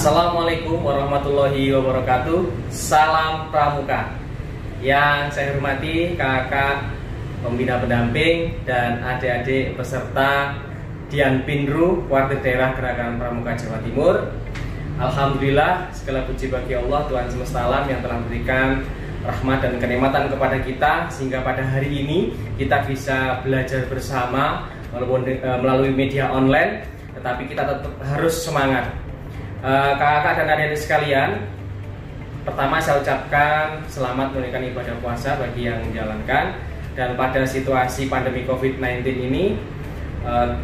Assalamualaikum warahmatullahi wabarakatuh. Salam Pramuka. Yang saya hormati kakak pembina pendamping dan adik-adik peserta Dian Pinru Kuartir Daerah Gerakan Pramuka Jawa Timur. Alhamdulillah, segala puji bagi Allah Tuhan semesta alam yang telah memberikan rahmat dan kenikmatan kepada kita, sehingga pada hari ini kita bisa belajar bersama walaupun melalui media online, tetapi kita tetap harus semangat. Kakak dan adik-adik sekalian, pertama saya ucapkan selamat menunaikan ibadah puasa bagi yang menjalankan. Dan pada situasi pandemi COVID-19 ini,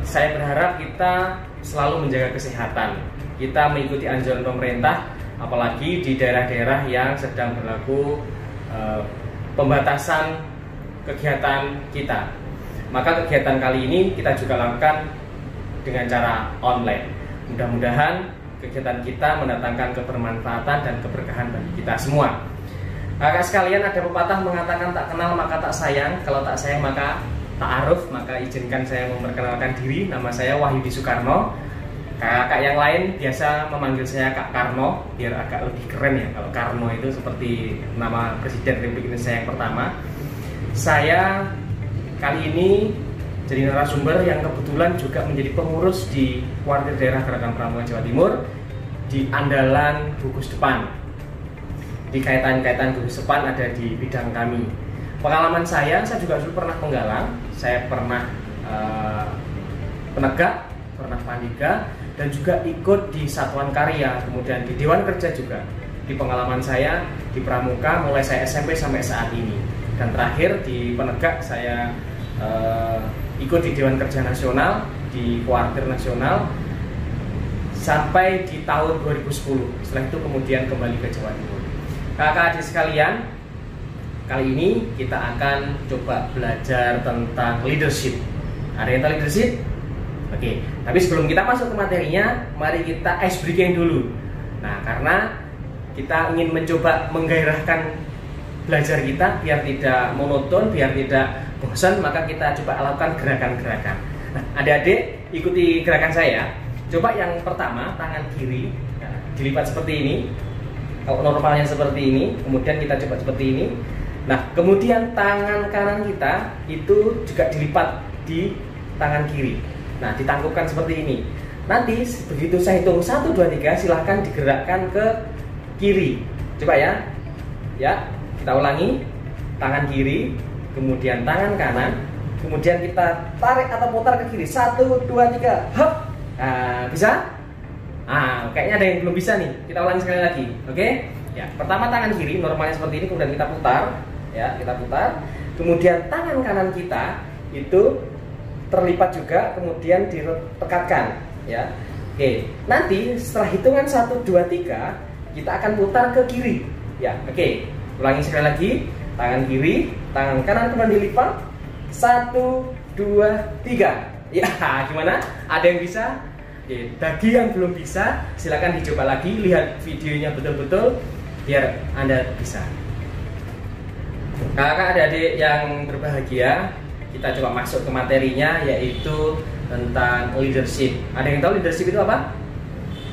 saya berharap kita selalu menjaga kesehatan. Kita mengikuti anjuran pemerintah, apalagi di daerah-daerah yang sedang berlaku pembatasan kegiatan kita. Maka kegiatan kali ini kita juga lakukan dengan cara online. Mudah-mudahan kegiatan kita mendatangkan kebermanfaatan dan keberkahan bagi kita semua. Kakak sekalian, ada pepatah mengatakan tak kenal maka tak sayang, kalau tak sayang maka tak aruf. Maka izinkan saya memperkenalkan diri. Nama saya Wahyudi Soekarno. Kakak yang lain biasa memanggil saya Kak Karno, biar agak lebih keren ya. Kalau Karno itu seperti nama Presiden Republik Indonesia yang pertama. Saya kali ini jadi narasumber yang kebetulan juga menjadi pengurus di Kuartir Daerah Gerakan Pramuka Jawa Timur di Andalan Gugus Depan. Di kaitan-kaitan Gugus Depan ada di bidang kami. Pengalaman saya juga dulu pernah penggalang, saya pernah penegak, pernah paniga, dan juga ikut di Satuan Karya, kemudian di Dewan Kerja juga. Di pengalaman saya di Pramuka mulai saya SMP sampai saat ini. Dan terakhir di penegak saya ikut di Dewan Kerja Nasional, di Kuartir Nasional sampai di tahun 2010. Setelah itu kemudian kembali ke Jawa Timur. Kakak adik sekalian, kali ini kita akan coba belajar tentang leadership. Ada yang tahu leadership? Oke, tapi sebelum kita masuk ke materinya, mari kita ice breaking dulu. Nah, karena kita ingin mencoba menggairahkan belajar kita biar tidak monoton, biar tidak bosan, maka kita coba lakukan gerakan-gerakan. Nah, adik-adik ikuti gerakan saya. Coba yang pertama, tangan kiri dilipat seperti ini. Kalau normalnya seperti ini, kemudian kita coba seperti ini. Nah, kemudian tangan kanan kita itu juga dilipat di tangan kiri. Nah, ditangkupkan seperti ini. Nanti begitu saya hitung 1, 2, 3, silahkan digerakkan ke kiri. Coba ya. Ya, kita ulangi. Tangan kiri, kemudian tangan kanan, kemudian kita tarik atau putar ke kiri. 1, 2, 3, hop. Nah, bisa? Kayaknya ada yang belum bisa nih. Kita ulangi sekali lagi. Oke? Ya, pertama tangan kiri normalnya seperti ini, kemudian kita putar, ya, kita putar. Kemudian tangan kanan kita itu terlipat juga, kemudian ditekatkan, ya. Oke. Nanti setelah hitungan 1, 2, 3, kita akan putar ke kiri. Ya, oke. Ulangi sekali lagi. Tangan kiri, tangan kanan kemudian dilipat. 1, 2, 3. Ya, gimana? Ada yang bisa? Oke, bagi yang belum bisa, silakan dicoba lagi, lihat videonya betul-betul biar Anda bisa. Kakak adik-adik yang berbahagia, kita coba masuk ke materinya, yaitu tentang leadership. Ada yang tahu leadership itu apa?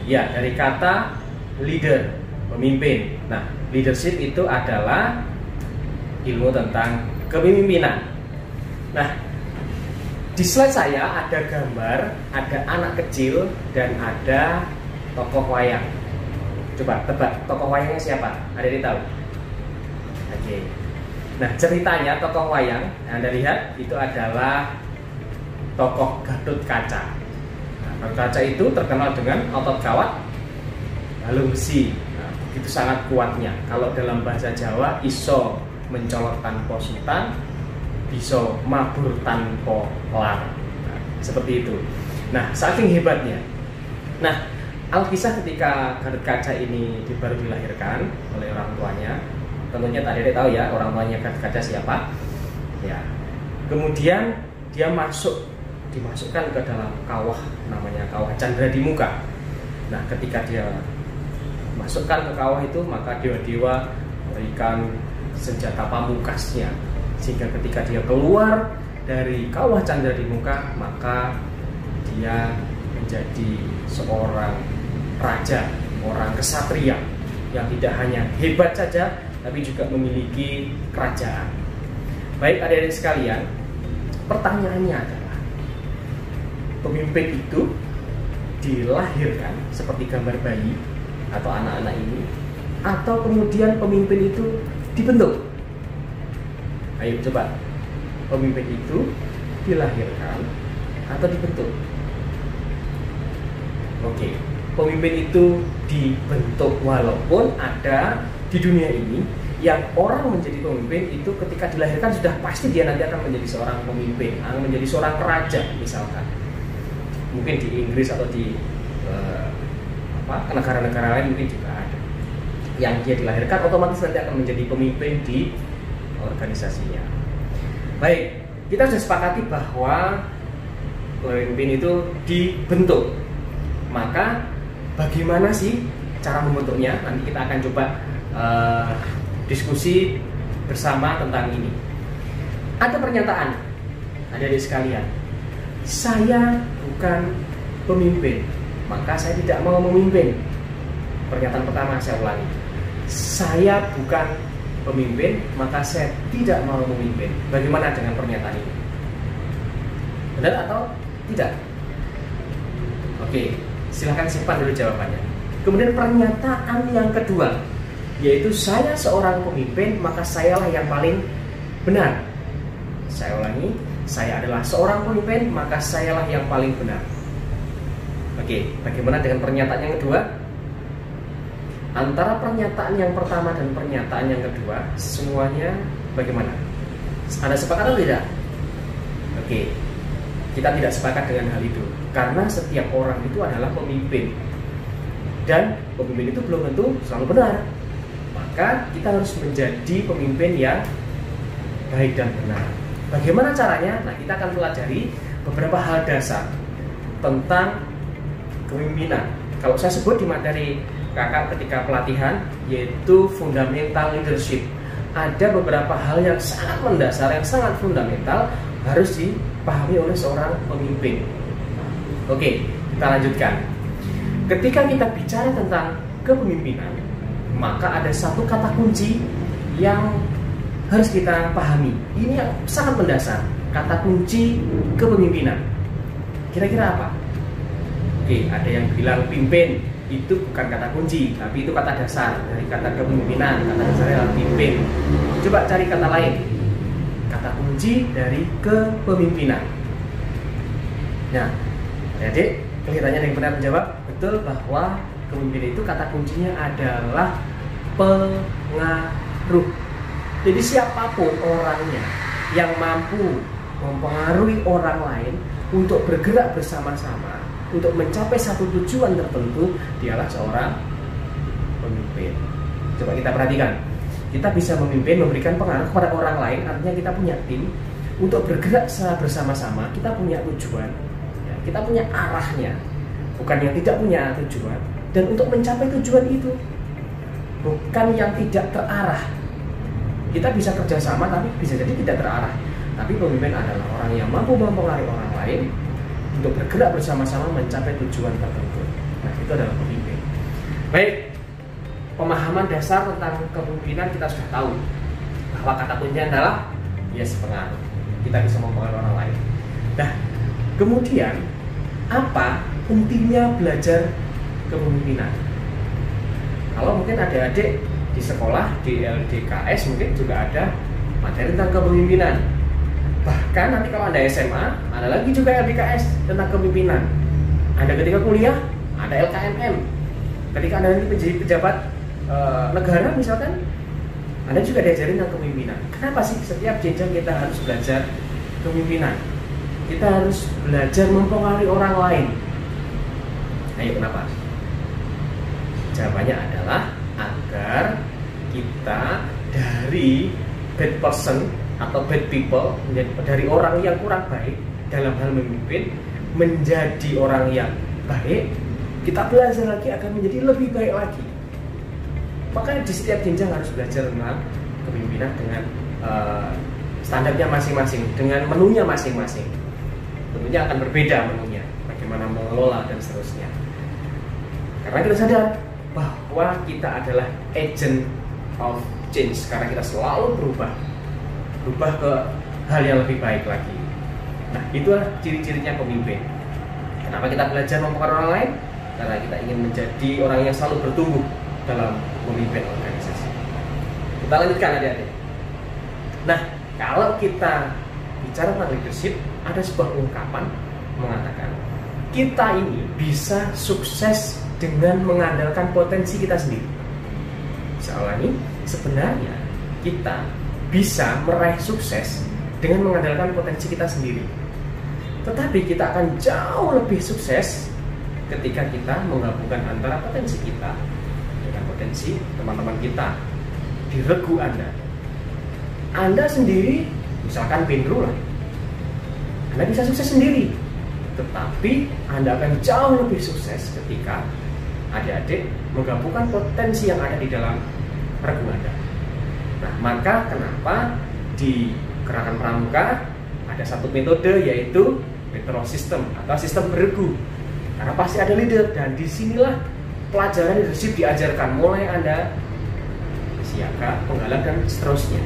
Ya, dari kata leader, pemimpin. Nah, leadership itu adalah ilmu tentang kepemimpinan. Nah, di slide saya ada gambar, ada anak kecil dan ada tokoh wayang. Coba tebak, tokoh wayangnya siapa? Ada yang tahu? Oke. Nah, ceritanya tokoh wayang yang Anda lihat itu adalah tokoh Gatot Kaca. Nah, Gatot Kaca itu terkenal dengan otot kawat balung besi. Nah, begitu sangat kuatnya. Kalau dalam bahasa Jawa, iso mencolok tanpa sultan, bisa mabur tanpa lar. Nah, seperti itu. Nah, saking hebatnya. Nah, alkisah ketika Gatot Kaca ini baru dilahirkan oleh orang tuanya. Tentunya tadi tahu ya orang tuanya Gatot Kaca siapa. Ya. Kemudian dia dimasukkan ke dalam kawah, namanya kawah Candra di Muka. Nah, ketika dia masukkan ke kawah itu, maka dewa-dewa memberikan senjata pamungkasnya, sehingga ketika dia keluar dari kawah Candra di Muka, maka dia menjadi seorang raja, orang kesatria yang tidak hanya hebat saja, tapi juga memiliki kerajaan. Baik adik-adik sekalian, pertanyaannya adalah, pemimpin itu dilahirkan seperti gambar bayi atau anak-anak ini, atau kemudian pemimpin itu dibentuk? Ayo coba, pemimpin itu dilahirkan atau dibentuk? Oke, pemimpin itu dibentuk, walaupun ada di dunia ini yang orang menjadi pemimpin itu ketika dilahirkan sudah pasti dia nanti akan menjadi seorang pemimpin, akan menjadi seorang raja misalkan. Mungkin di Inggris atau di negara-negara lain mungkin juga ada yang dia dilahirkan otomatis nanti akan menjadi pemimpin di organisasinya. Baik, kita sudah sepakati bahwa pemimpin itu dibentuk. Maka bagaimana sih cara membentuknya? Nanti kita akan coba diskusi bersama tentang ini. Ada pernyataan, adik-adik sekalian, saya bukan pemimpin, maka saya tidak mau memimpin. Pernyataan pertama saya ulangi, saya bukan pemimpin, maka saya tidak mau memimpin. Bagaimana dengan pernyataan ini? Benar atau tidak? Oke, silahkan simpan dulu jawabannya. Kemudian pernyataan yang kedua, yaitu saya seorang pemimpin, maka sayalah yang paling benar. Saya ulangi, saya adalah seorang pemimpin, maka sayalah yang paling benar. Oke, bagaimana dengan pernyataan yang kedua? Antara pernyataan yang pertama dan pernyataan yang kedua, semuanya bagaimana? Anda sepakat atau tidak? Oke, kita tidak sepakat dengan hal itu, karena setiap orang itu adalah pemimpin, dan pemimpin itu belum tentu selalu benar. Maka kita harus menjadi pemimpin yang baik dan benar. Bagaimana caranya? Nah, kita akan pelajari beberapa hal dasar tentang kepemimpinan. Kalau saya sebut di materi kakak ketika pelatihan, yaitu fundamental leadership. Ada beberapa hal yang sangat mendasar, yang sangat fundamental harus dipahami oleh seorang pemimpin. Oke, kita lanjutkan. Ketika kita bicara tentang kepemimpinan, maka ada satu kata kunci yang harus kita pahami. Ini yang sangat mendasar, kata kunci kepemimpinan. Kira-kira apa? Oke, ada yang bilang pimpin. Itu bukan kata kunci, tapi itu kata dasar dari kata kepemimpinan. Kata dasarnya adalah pimpin. Coba cari kata lain, kata kunci dari kepemimpinan. Nah, adik, kelihatannya yang benar menjawab betul bahwa kepemimpinan itu kata kuncinya adalah pengaruh. Jadi siapapun orangnya yang mampu mempengaruhi orang lain untuk bergerak bersama-sama untuk mencapai satu tujuan tertentu, dialah seorang pemimpin. Coba kita perhatikan, kita bisa memimpin, memberikan pengaruh kepada orang lain, artinya kita punya tim untuk bergerak secara bersama-sama. Kita punya tujuan, ya, kita punya arahnya, bukan yang tidak punya tujuan. Dan untuk mencapai tujuan itu, bukan yang tidak terarah. Kita bisa kerjasama, tapi bisa jadi tidak terarah. Tapi pemimpin adalah orang yang mampu mempengaruhi orang lain untuk bergerak bersama-sama mencapai tujuan tertentu. Nah, itu adalah pemimpin. Baik, pemahaman dasar tentang kepemimpinan kita sudah tahu bahwa kata kuncinya adalah pengaruh. Kita bisa mempengaruhi orang lain. Nah, kemudian apa pentingnya belajar kepemimpinan? Kalau mungkin adik-adik di sekolah, di LDKS mungkin juga ada materi tentang kepemimpinan. Bahkan nanti kalau Anda SMA, ada lagi juga LDKS tentang kepemimpinan. Anda ketika kuliah, ada LKMM. Ketika Anda nanti menjadi pejabat negara misalkan, Anda juga diajarin tentang kepemimpinan. Kenapa sih setiap jenjang kita harus belajar kepemimpinan? Kita harus belajar mempengaruhi orang lain. Ayo, kenapa? Jawabannya adalah agar kita dari bad person atau bad people, dari orang yang kurang baik dalam hal memimpin menjadi orang yang baik. Kita belajar lagi akan menjadi lebih baik lagi. Makanya di setiap jenjang harus belajar tentang kepemimpinan dengan standarnya masing-masing, dengan menunya masing-masing. Tentunya akan berbeda menunya, bagaimana mengelola dan seterusnya. Karena kita sadar bahwa kita adalah agent of change, karena kita selalu berubah ke hal yang lebih baik lagi. Nah, itulah ciri-cirinya pemimpin. Kenapa kita belajar mempengaruhi orang lain? Karena kita ingin menjadi orang yang selalu bertumbuh dalam memimpin organisasi. Kita lanjutkan adik-adik. Nah, kalau kita bicara tentang leadership, ada sebuah ungkapan mengatakan kita ini bisa sukses dengan mengandalkan potensi kita sendiri. Saya ulangi, sebenarnya kita bisa meraih sukses dengan mengandalkan potensi kita sendiri. Tetapi kita akan jauh lebih sukses ketika kita menggabungkan antara potensi kita dengan potensi teman-teman kita. Diregu Anda sendiri, misalkan Pinru lah, Anda bisa sukses sendiri, tetapi Anda akan jauh lebih sukses ketika adik-adik menggabungkan potensi yang ada di dalam regu Anda. Nah, maka kenapa di Gerakan Pramuka ada satu metode, yaitu metode sistem atau sistem beregu. Karena pasti ada leader, dan disinilah pelajaran leadership diajarkan, mulai Anda siaga, penggalang, dan seterusnya.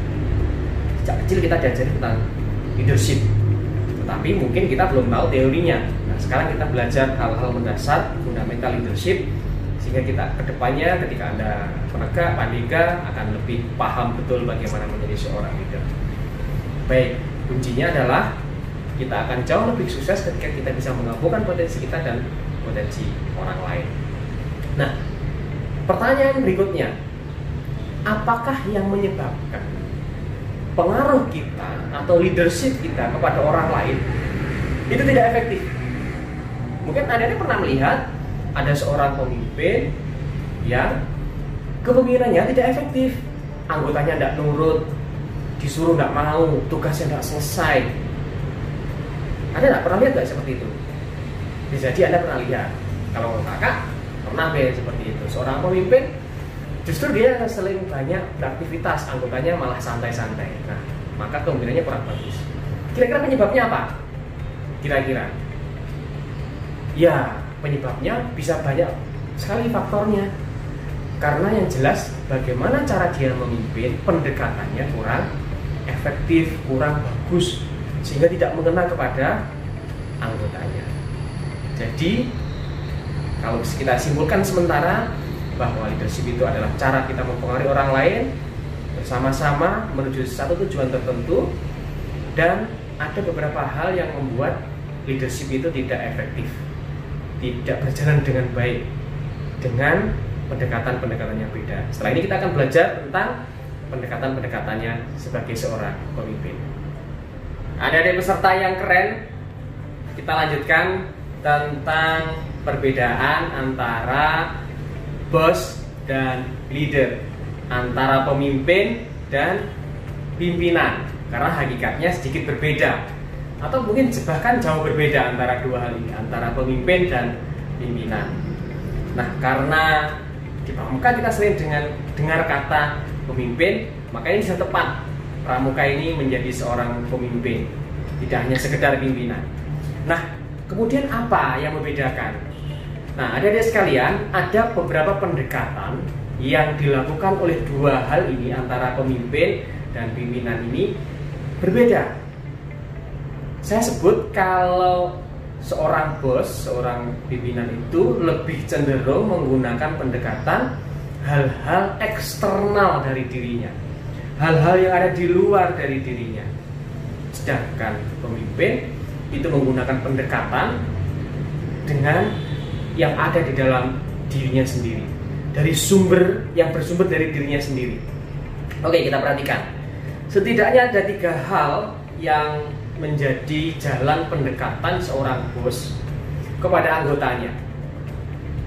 Sejak kecil kita diajari tentang leadership, tetapi mungkin kita belum tahu teorinya. Nah, sekarang kita belajar hal-hal mendasar, fundamental leadership, sehingga kita kedepannya ketika Anda penegak, pandega akan lebih paham betul bagaimana menjadi seorang leader. Baik, kuncinya adalah kita akan jauh lebih sukses ketika kita bisa menggabungkan potensi kita dan potensi orang lain. Nah, pertanyaan berikutnya, apakah yang menyebabkan pengaruh kita atau leadership kita kepada orang lain itu tidak efektif? Mungkin Anda pernah melihat ada seorang pemimpin yang kepemimpinannya tidak efektif, anggotanya tidak nurut, disuruh tidak mau, tugasnya tidak selesai. Anda tidak pernah lihat nggak seperti itu? Bisa jadi Anda pernah lihat. Kalau kakak pernah seperti itu. Seorang pemimpin justru dia sering banyak beraktivitas, anggotanya malah santai-santai. Nah, maka kepemimpinannya kurang bagus. Kira-kira penyebabnya apa? Kira-kira? Ya, penyebabnya bisa banyak sekali faktornya. Karena yang jelas bagaimana cara dia memimpin, pendekatannya kurang efektif, kurang bagus, sehingga tidak mengena kepada anggotanya. Jadi kalau kita simpulkan sementara bahwa leadership itu adalah cara kita mempengaruhi orang lain bersama-sama menuju satu tujuan tertentu, dan ada beberapa hal yang membuat leadership itu tidak efektif, tidak berjalan dengan baik dengan pendekatan-pendekatan yang beda. Setelah ini kita akan belajar tentang pendekatan-pendekatannya sebagai seorang pemimpin. Ada peserta yang keren. Kita lanjutkan tentang perbedaan antara bos dan leader, antara pemimpin dan pimpinan, karena hakikatnya sedikit berbeda, atau mungkin bahkan jauh berbeda antara dua hal ini, antara pemimpin dan pimpinan. Nah, karena di Pramuka kita sering dengar kata pemimpin, maka ini bisa tepat Pramuka ini menjadi seorang pemimpin, tidak hanya sekedar pimpinan. Nah, kemudian apa yang membedakan? Nah, adik-adik sekalian, ada beberapa pendekatan yang dilakukan oleh dua hal ini, antara pemimpin dan pimpinan ini berbeda. Saya sebut kalau seorang bos, seorang pimpinan itu lebih cenderung menggunakan pendekatan hal-hal eksternal dari dirinya, hal-hal yang ada di luar dari dirinya. Sedangkan pemimpin itu menggunakan pendekatan dengan yang ada di dalam dirinya sendiri, dari sumber yang bersumber dari dirinya sendiri. Oke, kita perhatikan. Setidaknya ada 3 hal yang menjadi jalan pendekatan seorang bos kepada anggotanya.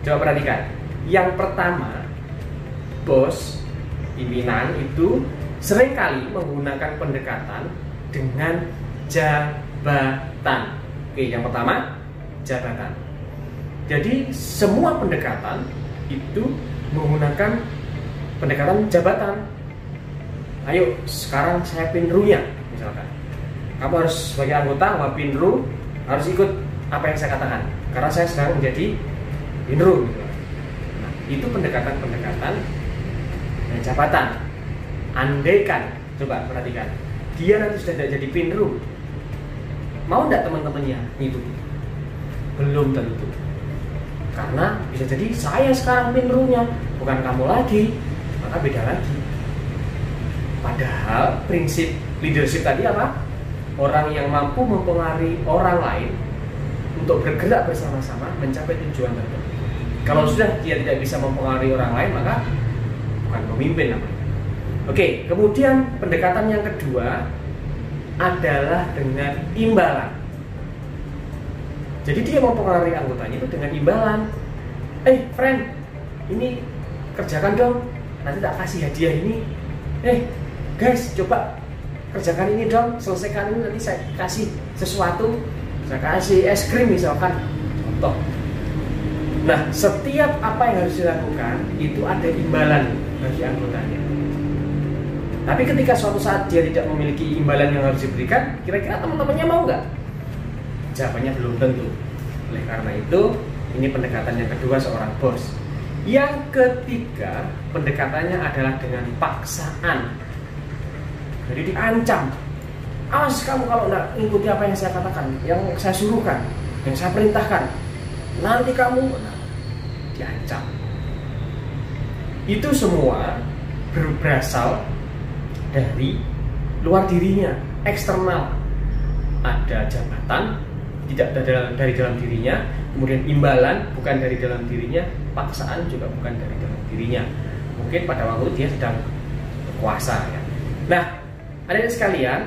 Coba perhatikan. Yang pertama, bos, pimpinan itu seringkali menggunakan pendekatan dengan jabatan. Oke, yang pertama, jabatan. Jadi semua pendekatan itu menggunakan pendekatan jabatan. Ayo, sekarang saya pinrunya, misalkan. Kamu harus sebagai anggota Wapinru harus ikut apa yang saya katakan, karena saya sekarang menjadi Pinru. Nah, Itu pendekatan-pendekatan jabatan. Andaikan, coba perhatikan, dia nanti sudah tidak jadi pinru, mau tidak teman-temannya itu? Belum tentu. Karena bisa jadi saya sekarang pinrunya, bukan kamu lagi, maka beda lagi. Padahal prinsip leadership tadi apa? Orang yang mampu mempengaruhi orang lain untuk bergerak bersama-sama mencapai tujuan tertentu. Kalau sudah dia tidak bisa mempengaruhi orang lain, maka bukan pemimpin namanya. Oke, kemudian pendekatan yang kedua adalah dengan imbalan. Jadi dia mempengaruhi anggotanya itu dengan imbalan. Friend, ini kerjakan dong, nanti tak kasih hadiah ini. Guys, coba kerjakan ini dong, selesaikan ini, nanti saya kasih sesuatu, saya kasih es krim misalkan, contoh. Nah, setiap apa yang harus dilakukan itu ada imbalan bagi anggotanya. Tapi ketika suatu saat dia tidak memiliki imbalan yang harus diberikan, kira-kira teman-temannya mau nggak? Jawabannya belum tentu. Oleh karena itu, ini pendekatan yang kedua seorang bos. Yang ketiga, pendekatannya adalah dengan paksaan. Jadi diancam. Awas kamu kalau nggak ikuti apa yang saya katakan, yang saya suruhkan, yang saya perintahkan, nanti kamu diancam. Itu semua berasal dari luar dirinya, eksternal. Ada jabatan, tidak dari dalam dirinya, kemudian imbalan bukan dari dalam dirinya, paksaan juga bukan dari dalam dirinya. Mungkin pada waktu dia sedang berkuasa ya. Nah, adik-adik sekalian,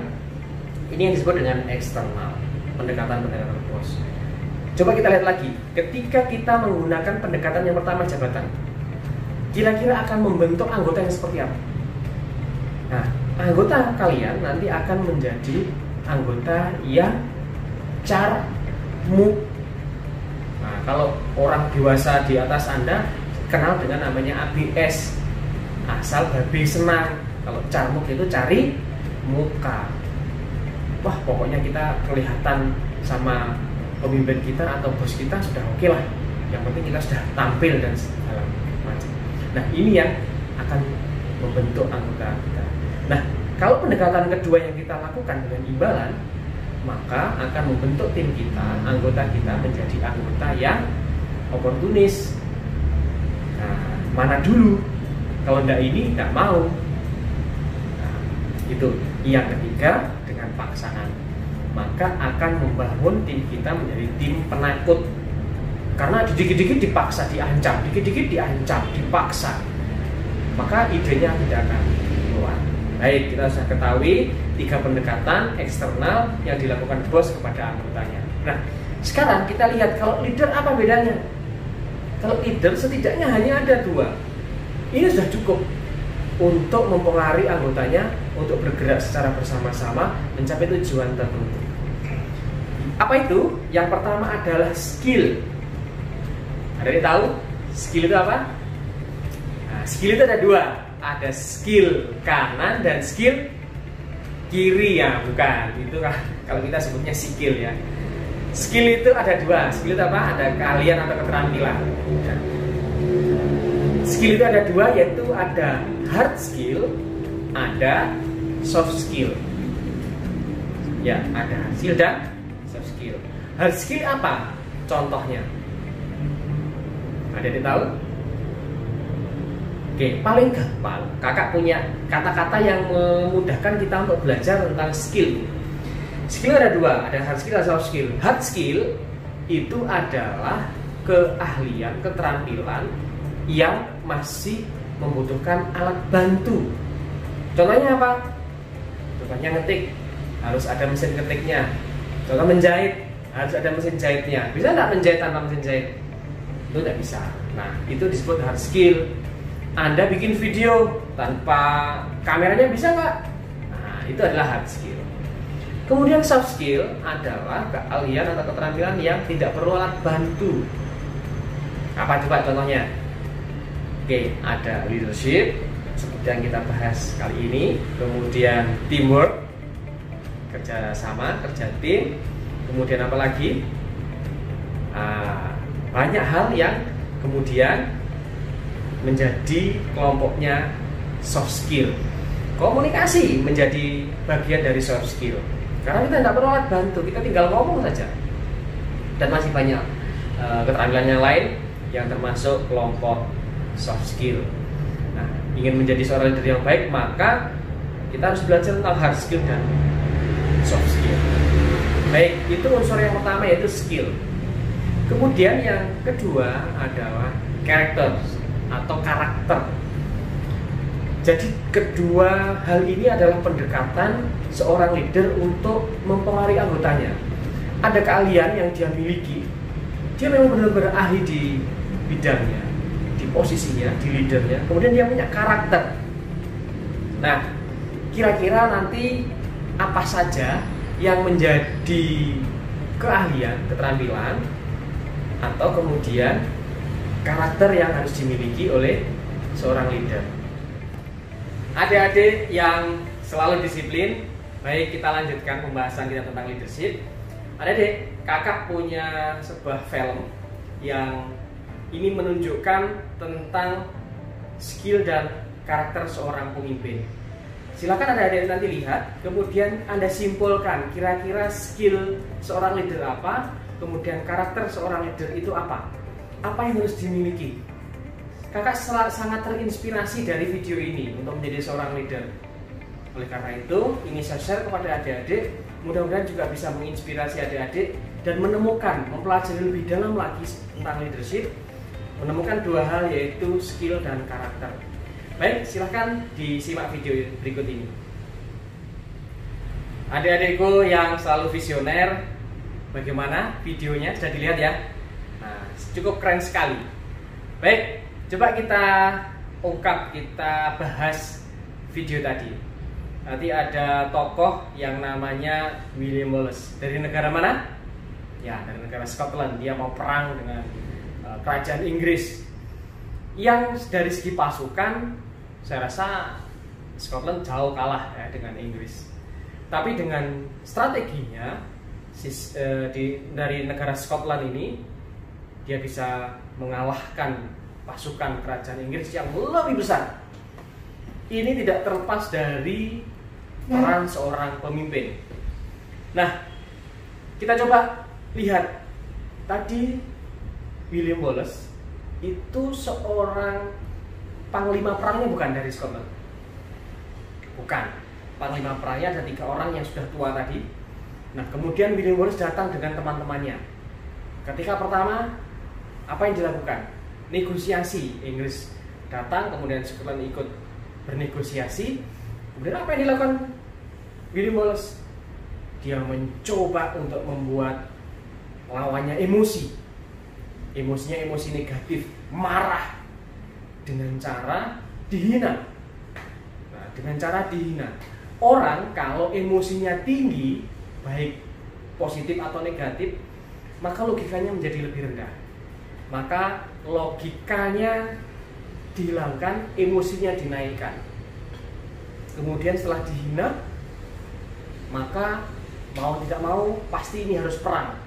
ini yang disebut dengan eksternal, pendekatan-pendekatan bos. Coba kita lihat lagi, ketika kita menggunakan pendekatan yang pertama jabatan, kira-kira akan membentuk anggota yang seperti apa? Nah, anggota kalian nanti akan menjadi anggota yang carmuk. Nah, kalau orang dewasa di atas Anda kenal dengan namanya ABS, asal babi senang. Kalau carmuk itu cari muka. Wah, pokoknya kita kelihatan sama pemimpin kita atau bos kita sudah oke lah. Yang penting kita sudah tampil dan segala macam. Nah, ini yang akan membentuk anggota kita. Nah, kalau pendekatan kedua yang kita lakukan dengan imbalan, maka akan membentuk tim kita, anggota kita menjadi anggota yang oportunis. Nah, mana dulu? Kalau tidak ini, tidak mau. Nah, itu yang ketiga dengan paksaan. Maka akan membangun tim kita menjadi tim penakut. Karena dikit-dikit dipaksa, diancam, dikit-dikit diancam, dipaksa. Maka idenya tidak akan keluar. Baik, kita sudah ketahui 3 pendekatan eksternal yang dilakukan bos kepada anggotanya. Nah, sekarang kita lihat kalau leader apa bedanya? Kalau leader setidaknya hanya ada 2. Ini sudah cukup untuk mempengaruhi anggotanya untuk bergerak secara bersama-sama mencapai tujuan tertentu. Apa itu? Yang pertama adalah skill. Ada yang tahu? Skill itu apa? Nah, skill itu ada 2. Ada skill kanan dan skill kiri ya, bukan. Itu kalau kita sebutnya skill ya. Skill itu ada 2. Skill itu apa? Ada keahlian atau keterampilan. Skill itu ada 2, yaitu ada hard skill, ada soft skill. Ya, ada hard skill dan soft skill. Hard skill apa? Contohnya. Ada yang tahu? Oke, paling gampang, kakak punya kata-kata yang memudahkan kita untuk belajar tentang skill. Skill ada 2, ada hard skill dan soft skill. Hard skill itu adalah keahlian, keterampilan yang masih membutuhkan alat bantu. Contohnya apa? Contohnya ngetik, harus ada mesin ketiknya. Contoh menjahit, harus ada mesin jahitnya. Bisa nggak menjahit tanpa mesin jahit? Itu nggak bisa. Nah, itu disebut hard skill. Anda bikin video tanpa kameranya bisa nggak? Nah, itu adalah hard skill. Kemudian soft skill adalah keahlian atau keterampilan yang tidak perlu alat bantu. Apa coba contohnya? Oke, ada leadership seperti yang kita bahas kali ini. Kemudian teamwork, kerja sama, kerja tim. Kemudian apa lagi? Banyak hal yang kemudian menjadi kelompoknya soft skill. Komunikasi menjadi bagian dari soft skill. Karena kita tidak perlu alat bantu, kita tinggal ngomong saja. Dan masih banyak keterampilan yang lain yang termasuk kelompok soft skill. Nah, ingin menjadi seorang leader yang baik, maka kita harus belajar tentang hard skill dan soft skill. Baik, itu unsur yang pertama yaitu skill. Kemudian yang kedua adalah character atau karakter. Jadi kedua hal ini adalah pendekatan seorang leader untuk mempengaruhi anggotanya. Ada keahlian yang dia miliki, dia memang benar-benar ahli di bidangnya, di posisinya, di leadernya. Kemudian dia punya karakter. Nah, kira-kira nanti apa saja yang menjadi keahlian, keterampilan, atau kemudian karakter yang harus dimiliki oleh seorang leader. Adik-adik yang selalu disiplin, baik, kita lanjutkan pembahasan kita tentang leadership. Adik-adik, kakak punya sebuah film yang ini menunjukkan tentang skill dan karakter seorang pemimpin. Silakan adik-adik nanti lihat, kemudian Anda simpulkan kira-kira skill seorang leader apa, kemudian karakter seorang leader itu apa yang harus dimiliki. Kakak sangat terinspirasi dari video ini untuk menjadi seorang leader. Oleh karena itu, ini saya share kepada adik-adik, mudah-mudahan juga bisa menginspirasi adik-adik dan menemukan, mempelajari lebih dalam lagi tentang leadership, menemukan dua hal yaitu skill dan karakter. Baik, silahkan disimak video berikut ini. Adik-adikku yang selalu visioner, bagaimana videonya? Sudah dilihat ya? Nah, cukup keren sekali. Baik, coba kita ungkap, kita bahas video tadi. Nanti ada tokoh yang namanya William Wallace. Dari negara mana? Ya, dari negara Scotland. Dia mau perang dengan kerajaan Inggris. Yang dari segi pasukan, saya rasa Scotland jauh kalah ya dengan Inggris. Tapi dengan strateginya dari negara Scotland ini, dia bisa mengalahkan pasukan kerajaan Inggris yang lebih besar. Ini tidak terlepas dari peran seorang pemimpin. Nah, kita coba lihat tadi William Wallace itu seorang panglima perangnya bukan dari Scotland. Bukan. Panglima perangnya ada 3 orang yang sudah tua tadi. Nah, kemudian William Wallace datang dengan teman-temannya. Ketika pertama, apa yang dilakukan? Negosiasi. Inggris datang, kemudian Scotland ikut bernegosiasi. Kemudian apa yang dilakukan William Wallace? Dia mencoba untuk membuat lawannya emosi. Emosinya emosi negatif, marah, dengan cara dihina. Nah, dengan cara dihina. Orang kalau emosinya tinggi, baik positif atau negatif, maka logikanya menjadi lebih rendah. Maka logikanya dihilangkan, emosinya dinaikkan. Kemudian setelah dihina, maka mau tidak mau pasti ini harus perang.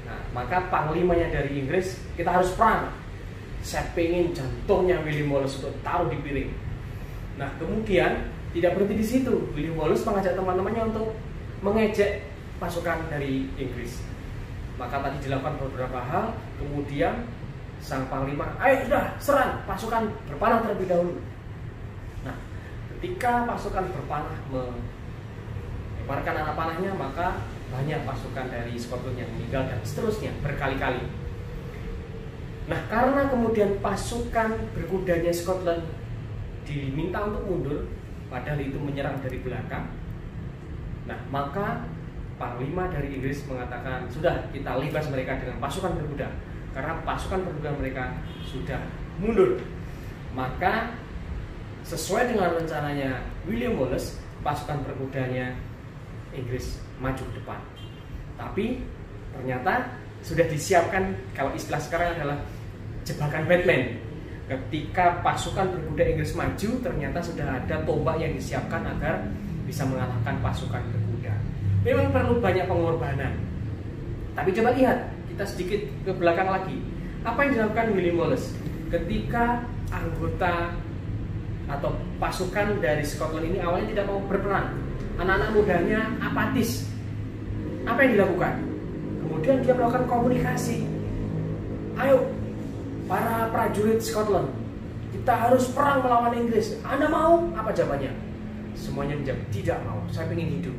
Nah, maka panglimanya dari Inggris, kita harus perang. Saya pengen jantungnya William Wallace untuk taruh di piring. Nah, kemudian tidak berhenti di situ. William Wallace mengajak teman-temannya untuk mengejek pasukan dari Inggris. Maka tadi dilakukan beberapa hal. Kemudian sang panglima, ayo sudah serang, pasukan berpanah terlebih dahulu. Nah, ketika pasukan berpanah melemparkan anak panahnya, maka banyak pasukan dari Scotland yang meninggal dan seterusnya berkali-kali. Nah, karena kemudian pasukan berkudanya Scotland diminta untuk mundur, padahal itu menyerang dari belakang. Nah, maka panglima dari Inggris mengatakan, sudah kita libas mereka dengan pasukan berkuda, karena pasukan berkuda mereka sudah mundur. Maka sesuai dengan rencananya William Wallace, pasukan berkudanya Inggris maju ke depan. Tapi ternyata sudah disiapkan, kalau istilah sekarang adalah jebakan Batman. Ketika pasukan berkuda Inggris maju, ternyata sudah ada tombak yang disiapkan agar bisa mengalahkan pasukan berkuda. Memang perlu banyak pengorbanan. Tapi coba lihat, kita sedikit ke belakang lagi. Apa yang dilakukan William Wallace ketika anggota atau pasukan dari Scotland ini awalnya tidak mau berperang. Anak-anak mudanya apatis. Apa yang dilakukan? Kemudian dia melakukan komunikasi. Ayo, para prajurit Scotland, kita harus perang melawan Inggris. Anda mau? Apa jawabannya? Semuanya menjawab, tidak mau, saya ingin hidup.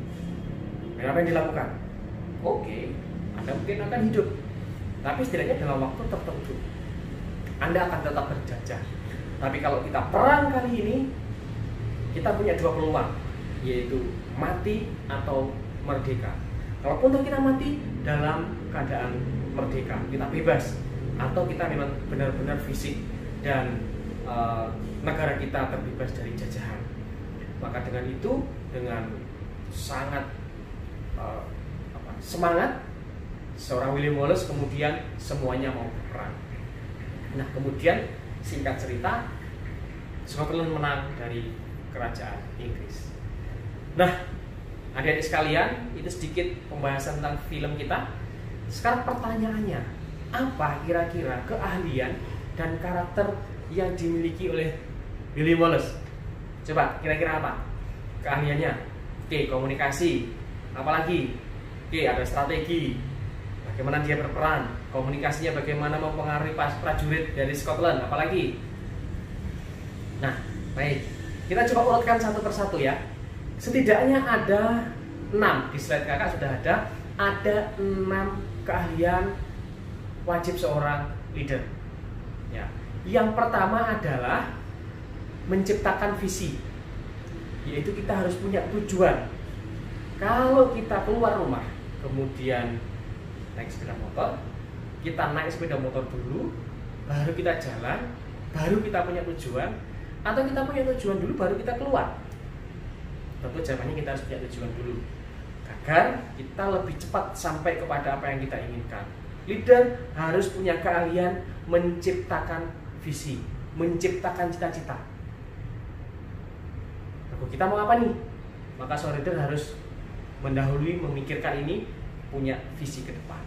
Dan apa yang dilakukan? Oke, Anda mungkin akan hidup, tapi setidaknya dalam waktu tertentu Anda akan tetap berjajah. Tapi kalau kita perang kali ini, kita punya dua peluang, yaitu mati atau merdeka. Kalaupun kita mati dalam keadaan merdeka, kita bebas, atau kita memang benar-benar fisik dan negara kita terbebas dari jajahan. Maka dengan itu, dengan sangat semangat, seorang William Wallace kemudian semuanya mau berperang. Nah, kemudian singkat cerita, Scotland menang dari kerajaan Inggris. Nah, adik-adik sekalian, itu sedikit pembahasan tentang film kita. Sekarang pertanyaannya, apa kira-kira keahlian dan karakter yang dimiliki oleh William Wallace? Coba, kira-kira apa keahliannya? Oke, komunikasi. Apalagi? Oke, ada strategi. Bagaimana dia berperan? Komunikasinya bagaimana mempengaruhi prajurit dari Scotland? Apalagi? Nah, baik. Kita coba urutkan satu persatu ya. Setidaknya ada 6, di slide kakak sudah ada 6 keahlian wajib seorang leader. Ya. Yang pertama adalah menciptakan visi, yaitu kita harus punya tujuan. Kalau kita keluar rumah, kemudian naik sepeda motor, kita naik sepeda motor dulu, baru kita jalan, baru kita punya tujuan, atau kita punya tujuan dulu baru kita keluar. Tentu jawabannya kita harus punya tujuan dulu, agar kita lebih cepat sampai kepada apa yang kita inginkan. Leader harus punya keahlian menciptakan visi, menciptakan cita-cita. Kita mau apa nih? Maka seorang leader harus mendahului memikirkan ini, punya visi ke depan.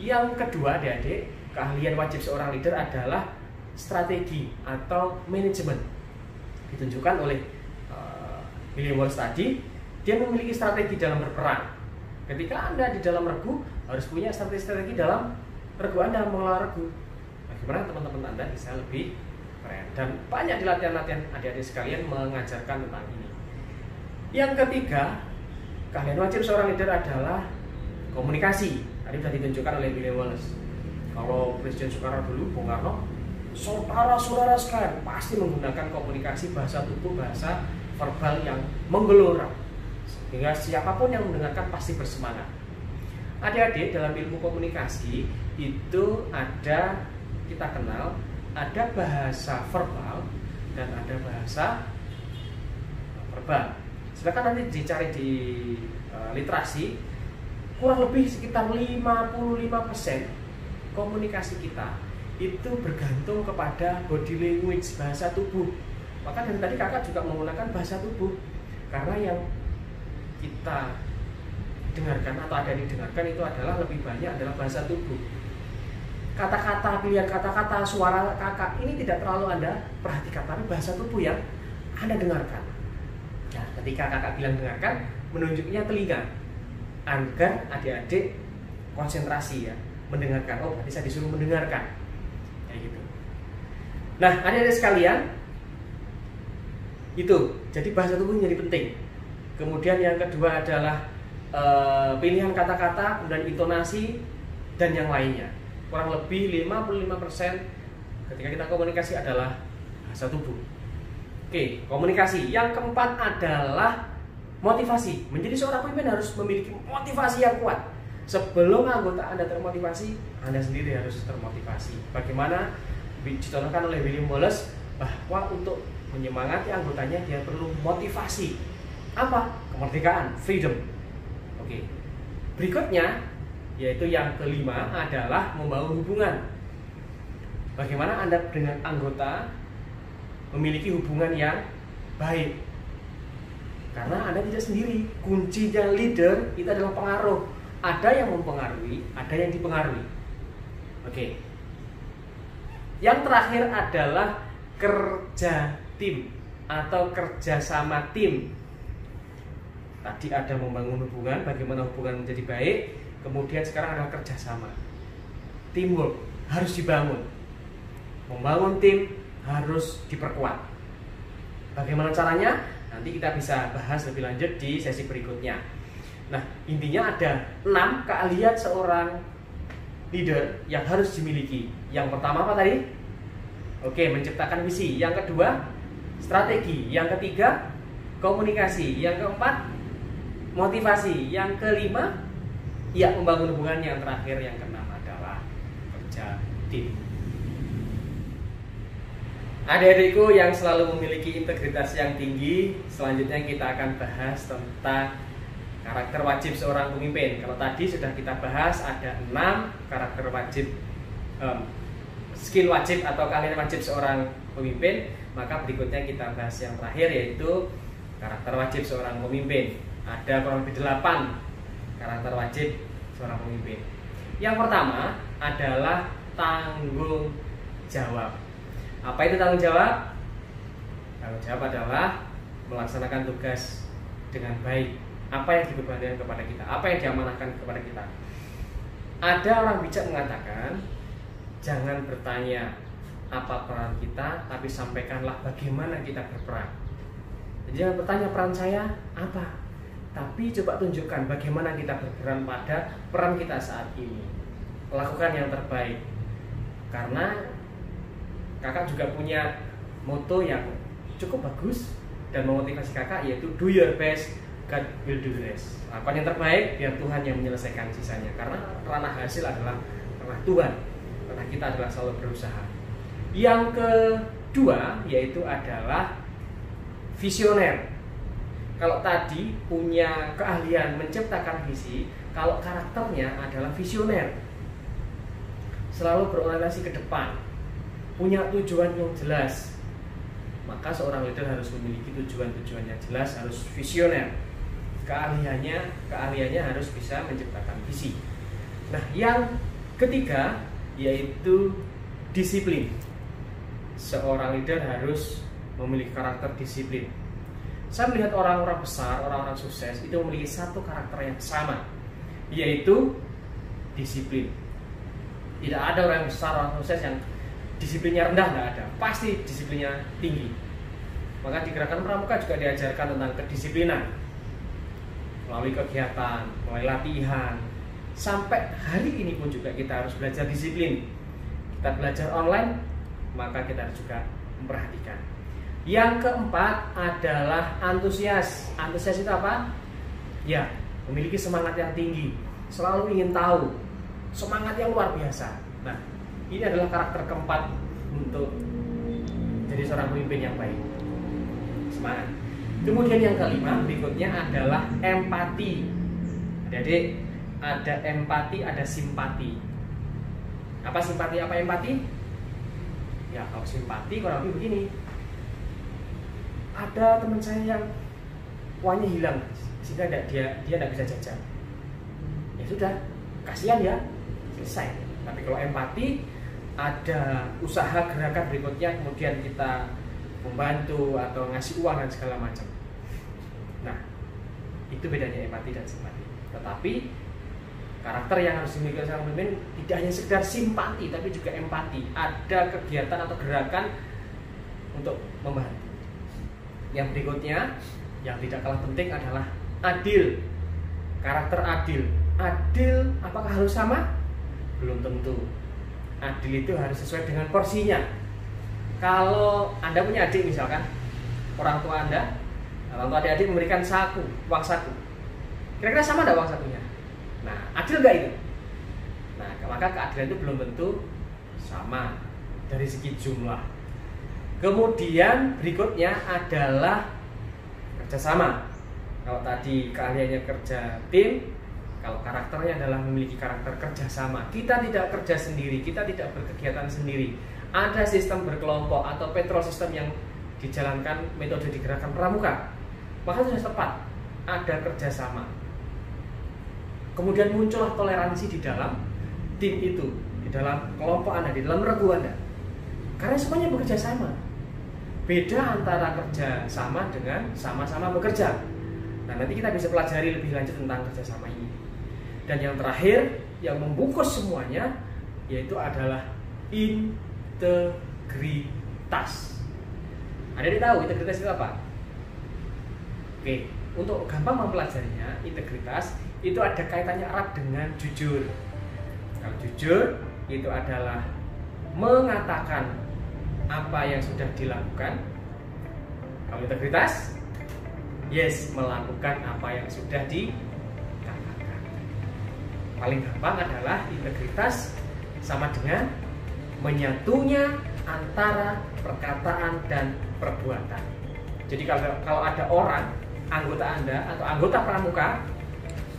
Yang kedua, adik-adik, keahlian wajib seorang leader adalah strategi atau manajemen. Ditunjukkan oleh William Wallace tadi, dia memiliki strategi dalam berperang. Ketika Anda di dalam regu, harus punya strategi dalam regu Anda, mengelola regu. Bagaimana teman-teman Anda bisa lebih keren. Dan banyak di latihan-latihan adik-adik sekalian mengajarkan tentang ini. Yang ketiga, keahlian wajib seorang leader adalah komunikasi. Tadi sudah ditunjukkan oleh William Wallace. Kalau Presiden Soekarno dulu, Bung Karno, saudara-saudara sekalian pasti menggunakan komunikasi, bahasa tubuh, bahasa verbal yang menggelora, sehingga siapapun yang mendengarkan pasti bersemangat. Adik-adik, dalam ilmu komunikasi itu ada, kita kenal, ada bahasa verbal dan ada bahasa verbal. Silakan nanti dicari di literasi, kurang lebih sekitar 55% komunikasi kita itu bergantung kepada body language, bahasa tubuh. Maka dari tadi kakak juga menggunakan bahasa tubuh, karena yang kita dengarkan atau ada yang didengarkan itu adalah lebih banyak adalah bahasa tubuh. Kata-kata, pilihan kata-kata, suara kakak ini tidak terlalu Anda perhatikan, tapi bahasa tubuh yang Anda dengarkan. Nah, ketika kakak bilang dengarkan, menunjuknya telinga, agar adik-adik konsentrasi ya, mendengarkan. Oh, berarti saya disuruh mendengarkan, kayak gitu. Nah, adik-adik sekalian, itu jadi bahasa tubuh menjadi penting. Kemudian yang kedua adalah pilihan kata-kata, kemudian intonasi dan yang lainnya. Kurang lebih 55% ketika kita komunikasi adalah bahasa tubuh. Oke, komunikasi. Yang keempat adalah motivasi. Menjadi seorang pemimpin harus memiliki motivasi yang kuat. Sebelum anggota Anda termotivasi, Anda sendiri harus termotivasi. Bagaimana dicontohkan oleh William Wallace, bahwa untuk menyemangati anggotanya dia perlu motivasi. Apa? Kemerdekaan, freedom. Oke. Berikutnya, yaitu yang kelima adalah membangun hubungan. Bagaimana Anda dengan anggota memiliki hubungan yang baik. Karena Anda tidak sendiri. Kuncinya leader itu adalah pengaruh. Ada yang mempengaruhi, ada yang dipengaruhi. Oke. Yang terakhir adalah kerja tim atau kerja sama tim. Tadi ada membangun hubungan, bagaimana hubungan menjadi baik. Kemudian sekarang adalah kerjasama. Teamwork harus dibangun. Membangun tim harus diperkuat. Bagaimana caranya? Nanti kita bisa bahas lebih lanjut di sesi berikutnya. Nah, intinya ada 6 keahlian seorang leader yang harus dimiliki. Yang pertama apa tadi? Oke, menciptakan visi. Yang kedua, strategi. Yang ketiga, komunikasi. Yang keempat, motivasi. Yang kelima, ya membangun hubungan. Yang terakhir, yang keenam adalah kerja tim. Adik-adikku yang selalu memiliki integritas yang tinggi, selanjutnya kita akan bahas tentang karakter wajib seorang pemimpin. Kalau tadi sudah kita bahas ada 6 karakter wajib, skill wajib atau keahlian wajib seorang pemimpin, maka berikutnya kita bahas yang terakhir, yaitu karakter wajib seorang pemimpin. Ada kurang lebih 8 karakter wajib seorang pemimpin. Yang pertama adalah tanggung jawab. Apa itu tanggung jawab? Tanggung jawab adalah melaksanakan tugas dengan baik. Apa yang dibebankan kepada kita, apa yang diamanahkan kepada kita. Ada orang bijak mengatakan, jangan bertanya apa peran kita, tapi sampaikanlah bagaimana kita berperan. Jangan bertanya peran saya apa, tapi coba tunjukkan bagaimana kita berperan pada peran kita saat ini. Lakukan yang terbaik. Karena kakak juga punya moto yang cukup bagus dan memotivasi kakak, yaitu do your best, God will do the rest. Lakukan yang terbaik, biar Tuhan yang menyelesaikan sisanya. Karena ranah hasil adalah ranah Tuhan, karena kita adalah selalu berusaha. Yang kedua yaitu adalah visioner. Kalau tadi punya keahlian menciptakan visi, kalau karakternya adalah visioner, selalu berorientasi ke depan, punya tujuan yang jelas. Maka seorang leader harus memiliki tujuan-tujuan yang jelas, harus visioner. Keahliannya harus bisa menciptakan visi. Nah, yang ketiga yaitu disiplin. Seorang leader harus memiliki karakter disiplin. Saya melihat orang-orang besar, orang-orang sukses itu memiliki satu karakter yang sama, yaitu disiplin. Tidak ada orang besar, orang sukses yang disiplinnya rendah, nggak ada. Pasti disiplinnya tinggi. Maka di Gerakan Pramuka juga diajarkan tentang kedisiplinan melalui kegiatan, melalui latihan. Sampai hari ini pun juga kita harus belajar disiplin. Kita belajar online, maka kita harus juga memperhatikan. Yang keempat adalah antusias. Antusias itu apa? Ya, memiliki semangat yang tinggi, selalu ingin tahu, semangat yang luar biasa. Nah, ini adalah karakter keempat untuk jadi seorang pemimpin yang baik. Semangat. Kemudian yang kelima berikutnya adalah empati. Jadi ada empati, ada simpati. Apa simpati, apa empati? Ya, kalau simpati kurang lebih begini. Ada teman saya yang uangnya hilang, sehingga dia tidak bisa jajan. Ya sudah, kasihan ya, selesai. Tapi kalau empati, ada usaha gerakan berikutnya, kemudian kita membantu atau ngasih uang dan segala macam. Nah, itu bedanya empati dan simpati. Tetapi karakter yang harus dimiliki seorang pemimpin tidak hanya sekedar simpati, tapi juga empati. Ada kegiatan atau gerakan untuk membantu. Yang berikutnya, yang tidak kalah penting adalah adil. Karakter adil. Adil apakah harus sama? Belum tentu. Adil itu harus sesuai dengan porsinya. Kalau Anda punya adik misalkan, orang tua Anda, orang tua adik-adik memberikan uang saku. Kira-kira sama enggak uang sakunya? Nah, adil enggak itu? Nah, maka keadilan itu belum tentu sama dari segi jumlah. Kemudian berikutnya adalah kerjasama. Kalau tadi keahliannya kerja tim, kalau karakternya adalah memiliki karakter kerjasama. Kita tidak kerja sendiri, kita tidak berkegiatan sendiri. Ada sistem berkelompok atau petrol sistem yang dijalankan metode di Gerakan Pramuka. Maka sudah tepat, ada kerjasama. Kemudian muncullah toleransi di dalam tim itu, di dalam kelompok Anda, di dalam regu Anda. Karena semuanya bekerja sama. beda antara kerja sama dengan sama-sama bekerja. Nah, nanti kita bisa pelajari lebih lanjut tentang kerjasama ini. Dan yang terakhir, yang membungkus semuanya, yaitu adalah integritas. Ada yang tahu integritas itu apa? Oke, untuk gampang mempelajarinya, integritas itu ada kaitannya erat dengan jujur. Kalau jujur itu adalah mengatakan apa yang sudah dilakukan. Kalau integritas, yes, melakukan apa yang sudah dikatakan. Paling gampang adalah integritas sama dengan menyatunya antara perkataan dan perbuatan. Jadi kalau ada orang, anggota Anda atau anggota pramuka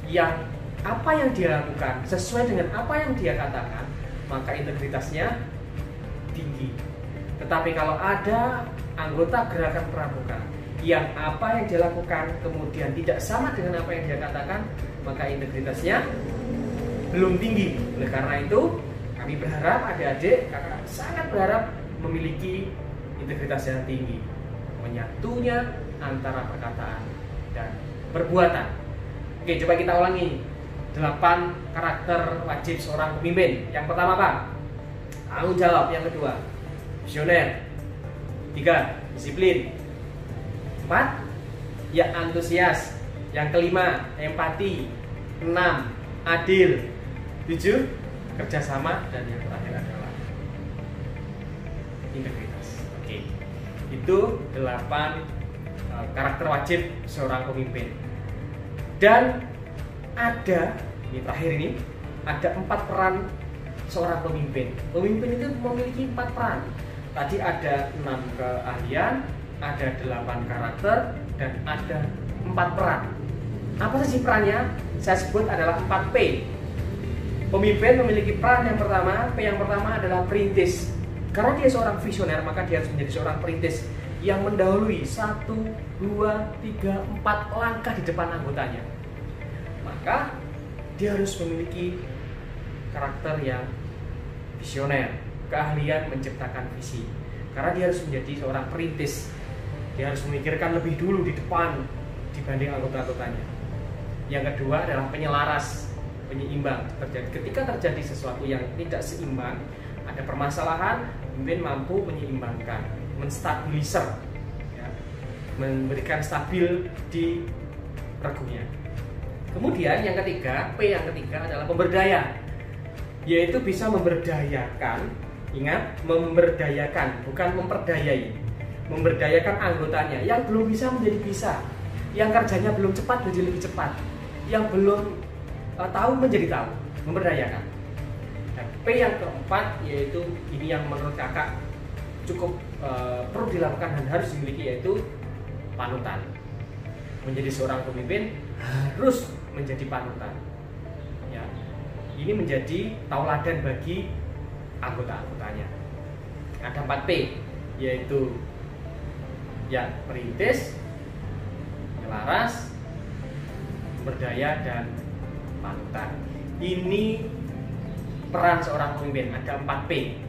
yang apa yang dia lakukan sesuai dengan apa yang dia katakan, maka integritasnya tinggi. Tetapi kalau ada anggota gerakan pramuka yang apa yang dia lakukan kemudian tidak sama dengan apa yang dia katakan, maka integritasnya belum tinggi. Oleh karena itu, kami berharap adik-adik, kakak sangat berharap memiliki integritas yang tinggi, menyatunya antara perkataan dan perbuatan. Oke, coba kita ulangi 8 karakter wajib seorang pemimpin. Yang pertama apa? Tanggung jawab. Yang kedua, visioner. 3, disiplin. 4, ya antusias. Yang kelima, empati. 6, adil. 7, kerjasama. Dan yang terakhir adalah integritas. Oke, itu 8 karakter wajib seorang pemimpin. Dan ada, ini terakhir ini, ada 4 peran seorang pemimpin. Pemimpin itu memiliki 4 peran. Tadi ada 6 keahlian, ada 8 karakter, dan ada 4 peran. Apa sih perannya? Saya sebut adalah 4P. Pemimpin memiliki peran yang pertama. P yang pertama adalah perintis. Karena dia seorang visioner, maka dia harus menjadi seorang perintis yang mendahului 1, 2, 3, 4 langkah di depan anggotanya. Maka dia harus memiliki karakter yang visioner, keahlian menciptakan visi. Karena dia harus menjadi seorang perintis. Dia harus memikirkan lebih dulu di depan dibanding anggota-anggotanya. Yang kedua adalah penyelaras, penyeimbang. Ketika terjadi sesuatu yang tidak seimbang, ada permasalahan, pemimpin mampu menyeimbangkan, menstabiliser, ya, memberikan stabil di regunya. Kemudian yang ketiga, P yang ketiga adalah pemberdaya, yaitu bisa memberdayakan. Ingat, memberdayakan, bukan memperdayai. Memberdayakan anggotanya yang belum bisa menjadi bisa, yang kerjanya belum cepat menjadi lebih cepat, yang belum tahu menjadi tahu, memberdayakan. Dan P yang keempat, yaitu ini yang menurut kakak cukup perlu dilakukan dan harus dimiliki, yaitu panutan. Menjadi seorang pemimpin harus menjadi panutan. Ya, ini menjadi tauladan bagi anggota-anggotanya. Ada 4P, yaitu ya perintis, penyelaras, berdaya, dan panutan. Ini peran seorang pemimpin, ada 4P.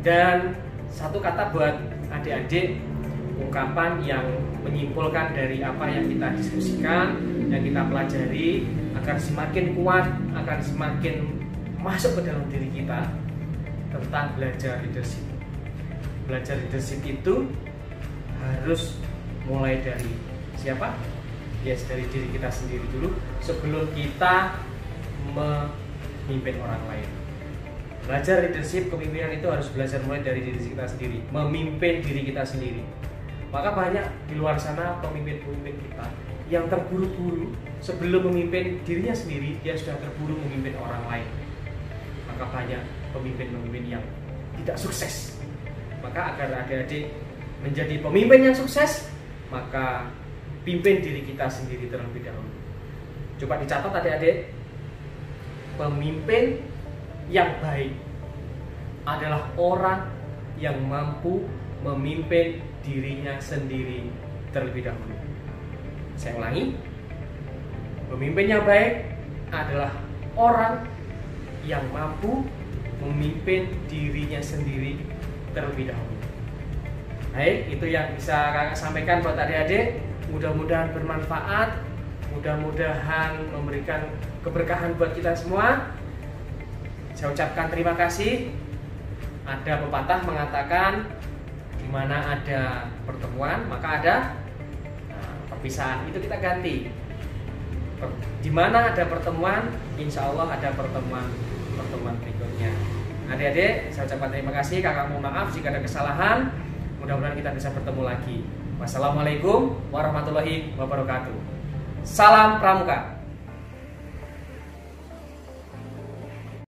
Dan satu kata buat adik-adik, ungkapan yang menyimpulkan dari apa yang kita diskusikan, yang kita pelajari, agar semakin kuat, akan semakin masuk ke dalam diri kita, tentang belajar leadership. Belajar leadership itu harus mulai dari siapa? Yes, dari diri kita sendiri dulu sebelum kita memimpin orang lain. Belajar leadership, kepemimpinan itu harus belajar mulai dari diri kita sendiri, memimpin diri kita sendiri. Maka banyak di luar sana pemimpin-pemimpin kita yang terburu-buru sebelum memimpin dirinya sendiri, dia sudah terburu memimpin orang lain. Maka banyak pemimpin-pemimpin yang tidak sukses. Maka agar adik-adik menjadi pemimpin yang sukses, maka pimpin diri kita sendiri terlebih dahulu. Coba dicatat adik-adik, pemimpin yang baik adalah orang yang mampu memimpin dirinya sendiri terlebih dahulu. Saya ulangi, pemimpin yang baik adalah orang yang mampu memimpin dirinya sendiri terlebih dahulu. Baik, itu yang bisa kakak sampaikan buat adik-adik. Mudah-mudahan bermanfaat, mudah-mudahan memberikan keberkahan buat kita semua. Saya ucapkan terima kasih. Ada pepatah mengatakan di mana ada pertemuan maka ada perpisahan. Itu kita ganti. Di mana ada pertemuan, insya Allah ada pertemuan berikutnya. Adik-adik, saya ucapkan terima kasih. Kakak mohon maaf jika ada kesalahan. Mudah-mudahan kita bisa bertemu lagi. Wassalamualaikum warahmatullahi wabarakatuh. Salam Pramuka.